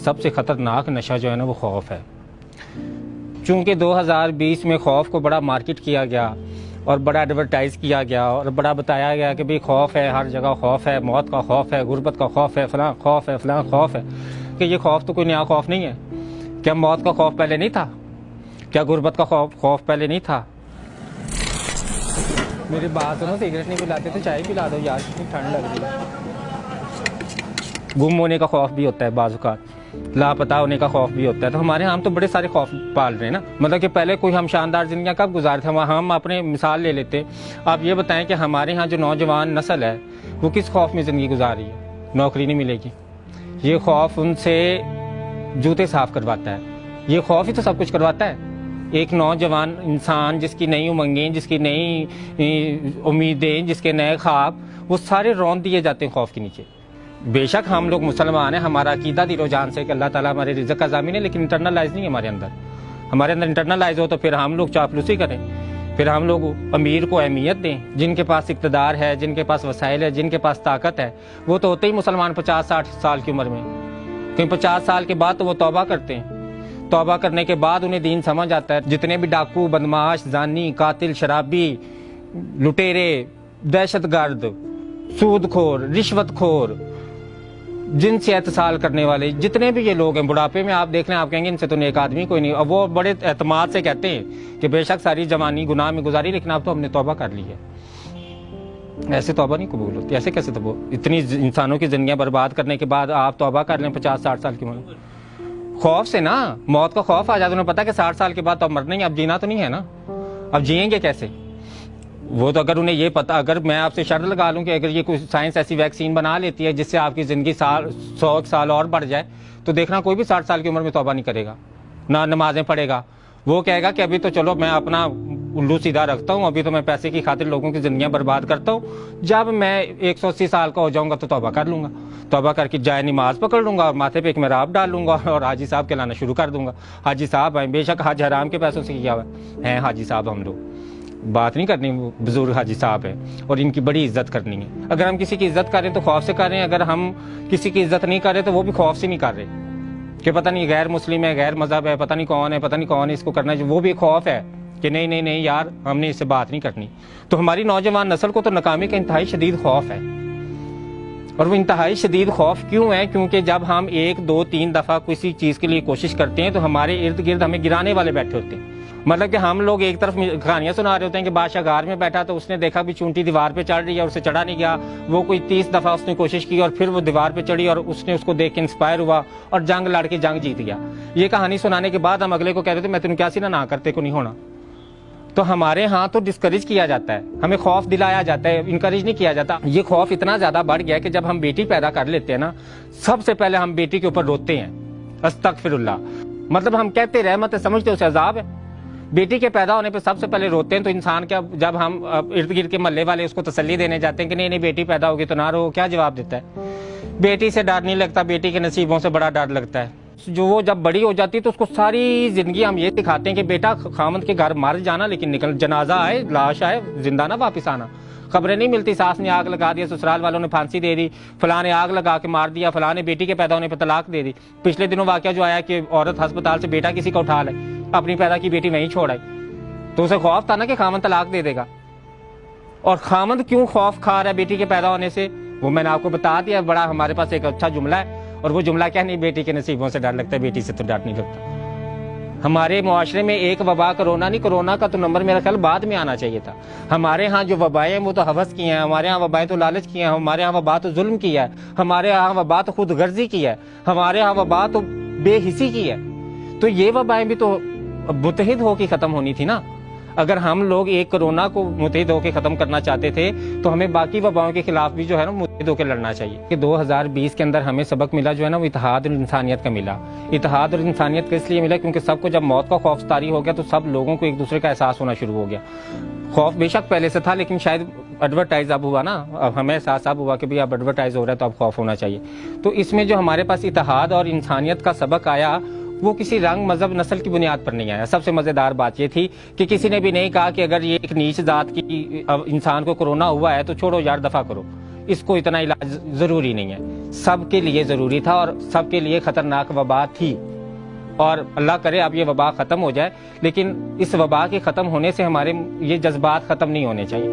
سب سے خطرناک نشہ جو ہے نا وہ خوف ہے. چونکہ 2020 میں خوف کو بڑا مارکیٹ کیا گیا اور بڑا ایڈورٹائز کیا گیا اور بڑا بتایا گیا کہ بھئی خوف ہے، ہر جگہ خوف ہے، موت کا خوف ہے، غربت کا خوف ہے، فلاں خوف ہے، فلاں خوف ہے. کہ یہ خوف تو کوئی نیا خوف نہیں ہے. کیا موت کا خوف پہلے نہیں تھا؟ کیا غربت کا خوف پہلے نہیں تھا؟ میری بات سنو، سگریٹ نہیں پلاتے تو چائے پلا دو یار، کتنی ٹھنڈ لگ رہی ہے. گم ہونے کا خوف بھی ہوتا ہے بعض اوقات، لاپتہ ہونے کا خوف بھی ہوتا ہے. تو ہمارے ہم تو بڑے سارے خوف پال رہے ہیں نا. مطلب کہ پہلے کوئی ہم شاندار زندگیاں کب گزارے تھے؟ ہم اپنے مثال لے لیتے. آپ یہ بتائیں کہ ہمارے ہاں جو نوجوان نسل ہے وہ کس خوف میں زندگی گزار رہی ہے؟ نوکری نہیں ملے گی، یہ خوف ان سے جوتے صاف کرواتا ہے. یہ خوف ہی تو سب کچھ کرواتا ہے. ایک نوجوان انسان جس کی نئی امنگیں، جس کی نئی امیدیں، جس کے نئے خواب، وہ سارے رون دیے جاتے ہیں خوف کے نیچے. بے شک ہم لوگ مسلمان ہیں، ہمارا عقیدہ دل و جان سے کہ اللہ تعالیٰ ہمارے رزق کا ضامن ہے، لیکن انٹرنلائز نہیں ہے ہمارے اندر. ہمارے اندر انٹرنلائز ہو تو پھر ہم لوگ چاپلوسی کریں، پھر ہم لوگ امیر کو اہمیت دیں. جن کے پاس اقتدار ہے، جن کے پاس وسائل ہے، جن کے پاس طاقت ہے، وہ تو ہوتے ہی مسلمان 50-60 سال کی عمر میں. کیونکہ 50 سال کے بعد تو وہ توبہ کرتے ہیں. توبہ کرنے کے بعد انہیں دین سمجھ آتا ہے. جتنے بھی ڈاکو، بدماش، زانی، قاتل، شرابی، لٹیرے، دہشت گرد، سود خور، رشوت خور، جن سے اتصال کرنے والے جتنے بھی یہ لوگ ہیں، بڑھاپے میں آپ دیکھ لیں، آپ کہیں گے ان سے تو نیک آدمی کوئی نہیں. اب وہ بڑے اعتماد سے کہتے ہیں کہ بے شک ساری جوانی گناہ میں گزاری، لیکن اب تو ہم نے توبہ کر لی ہے. ایسے توبہ نہیں قبول ہوتی. ایسے کیسے توبہ؟ اتنی انسانوں کی زندگیاں برباد کرنے کے بعد آپ توبہ کر لیں 50-60 سال کی عمر. خوف سے نا، موت کا خوف آ جاتا. انہیں پتا کہ 60 سال کے بعد تو اب مرنا ہی، اب جینا تو نہیں ہے نا. اب جئیں گے کیسے؟ وہ تو اگر انہیں یہ پتا، اگر میں آپ سے شرط لگا لوں کہ اگر یہ کوئی سائنس ایسی ویکسین بنا لیتی ہے جس سے آپ کی زندگی 100 سال اور بڑھ جائے، تو دیکھنا کوئی بھی 60 سال کی عمر میں توبہ نہیں کرے گا، نہ نمازیں پڑھے گا. وہ کہے گا کہ ابھی تو چلو میں اپنا الو سیدھا رکھتا ہوں، ابھی تو میں پیسے کی خاطر لوگوں کی زندگیاں برباد کرتا ہوں. جب میں 180 سال کا ہو جاؤں گا تو توبہ کر لوں گا. توبہ کر کے جائے نماز پکڑ لوں گا اور ماتھے پہ ایک محراب ڈال لوں گا اور حاجی صاحب کہلانا شروع کر دوں گا. حاجی صاحب ہیں، بے شک حج حرام کے پیسوں سے کیا ہوا ہے حاجی صاحب. ہم لوگ بات نہیں کرنی، وہ بزرگ حاجی صاحب ہیں اور ان کی بڑی عزت کرنی ہے. اگر ہم کسی کی عزت کریں تو خوف سے کر رہے ہیں، اگر ہم کسی کی عزت نہیں کر رہے تو وہ بھی خوف سے نہیں کر رہے کہ پتہ نہیں غیر مسلم ہے، غیر مذہب ہے، پتہ نہیں کون ہے، پتہ نہیں کون ہے، اس کو کرنا ہے. وہ بھی خوف ہے کہ نہیں نہیں نہیں یار، ہم نے اس سے بات نہیں کرنی. تو ہماری نوجوان نسل کو تو ناکامی کا انتہائی شدید خوف ہے. اور وہ انتہائی شدید خوف کیوں ہے؟ کیونکہ جب ہم 1 2 3 دفعہ کسی چیز کے لیے کوشش کرتے ہیں تو ہمارے ارد گرد ہمیں گرانے والے بیٹھے ہوتے ہیں. مطلب کہ ہم لوگ ایک طرف کہانیاں سنا رہے ہوتے ہیں کہ بادشاہ غار میں بیٹھا تو اس نے دیکھا بھی چونٹی دیوار پہ چڑھ رہی ہے اور اسے چڑھا نہیں گیا. وہ کوئی 30 دفعہ اس نے کوشش کی اور پھر وہ دیوار پہ چڑھی اور اس نے اس کو دیکھ کے انسپائر ہوا اور جنگ لڑ کے جنگ جیت گیا. یہ کہانی سنانے کے بعد ہم اگلے کو کہتے تھے میں تم کیا سی نہ کرتے کو نہیں ہونا. تو ہمارے ہاں تو ڈسکریج کیا جاتا ہے، ہمیں خوف دلایا جاتا ہے، انکریج نہیں کیا جاتا. یہ خوف اتنا زیادہ بڑھ گیا کہ جب ہم بیٹی پیدا کر لیتے ہیں نا، سب سے پہلے ہم بیٹی کے اوپر روتے ہیں، استغفر اللہ. مطلب ہم کہتے رحمت ہے، سمجھتے اسے عذاب ہے. بیٹی کے پیدا ہونے پہ سب سے پہلے روتے ہیں. تو انسان کیا، جب ہم ارد گرد کے محلے والے اس کو تسلی دینے جاتے ہیں کہ نہیں نہیں بیٹی پیدا ہوگی تو نہ رو، کیا جواب دیتا ہے؟ بیٹی سے ڈر نہیں لگتا، بیٹی کے نصیبوں سے بڑا ڈر لگتا ہے. جو وہ جب بڑی ہو جاتی ہے تو اس کو ساری زندگی ہم یہ دکھاتے ہیں کہ بیٹا خامد کے گھر مر جانا، لیکن نکل جنازہ آئے، لاش آئے، زندہ نہ واپس آنا. خبریں نہیں ملتی، ساس نے آگ لگا دیا، سسرال والوں نے پھانسی دے دی، فلاں نے آگ لگا کے مار دیا، فلاں نے بیٹی کے پیدا ہونے پہ طلاق دے دی. پچھلے دنوں واقعہ جو آیا کہ عورت ہسپتال سے بیٹا کسی کا اٹھا لے، اپنی پیدا کی بیٹی وہیں چھوڑ آئی. تو اسے خوف تھا نا کہ خامد طلاق دے دے گا. اور خامد کیوں خوف کھا رہا ہے بیٹی کے پیدا ہونے سے؟ وہ میں نے آپ کو بتا دیا. بڑا ہمارے پاس ایک اچھا جملہ ہے، اور وہ جملہ کیا نہیں، بیٹی کے نصیبوں سے ڈر لگتا ہے، بیٹی سے تو ڈر نہیں لگتا. ہمارے معاشرے میں ایک وبا کرونا نہیں، کرونا کا تو نمبر میرا خیال بعد میں آنا چاہیے تھا. ہمارے ہاں جو وبائیں ہیں وہ تو ہوس کی ہیں، ہمارے ہاں وبائیں تو لالچ کی ہیں، ہمارے ہاں وبا تو ظلم کی ہے، ہمارے ہاں وبا تو خود غرضی کی ہے، ہمارے ہاں وبا تو بے حسی کی ہے. تو یہ وبائیں بھی تو متحد ہو کے ختم ہونی تھی نا. اگر ہم لوگ ایک کرونا کو متحد ہو کے ختم کرنا چاہتے تھے تو ہمیں باقی وباؤں کے خلاف بھی جو ہے نا متحد ہو کے لڑنا چاہیے. کہ 2020 کے اندر ہمیں سبق ملا جو ہے نا وہ اتحاد اور انسانیت کا ملا. اتحاد اور انسانیت کا اس لیے ملا کیونکہ سب کو جب موت کا خوف طاری ہو گیا تو سب لوگوں کو ایک دوسرے کا احساس ہونا شروع ہو گیا. خوف بے شک پہلے سے تھا لیکن شاید ایڈورٹائز اب ہوا نا، اب ہمیں احساس اب ہوا کہ بھئی اب ایڈورٹائز ہو رہا ہے تو اب خوف ہونا چاہیے. تو اس میں جو ہمارے پاس اتحاد اور انسانیت کا سبق آیا وہ کسی رنگ، مذہب، نسل کی بنیاد پر نہیں آیا. سب سے مزیدار بات یہ تھی کہ کسی نے بھی نہیں کہا کہ اگر یہ ایک نیچ ذات کی انسان کو کرونا ہوا ہے تو چھوڑو یار دفع کرو. اس کو اتنا علاج ضروری نہیں ہے. سب کے لیے ضروری تھا اور سب کے لیے خطرناک وبا تھی, اور اللہ کرے اب یہ وبا ختم ہو جائے, لیکن اس وبا کے ختم ہونے سے ہمارے یہ جذبات ختم نہیں ہونے چاہیے.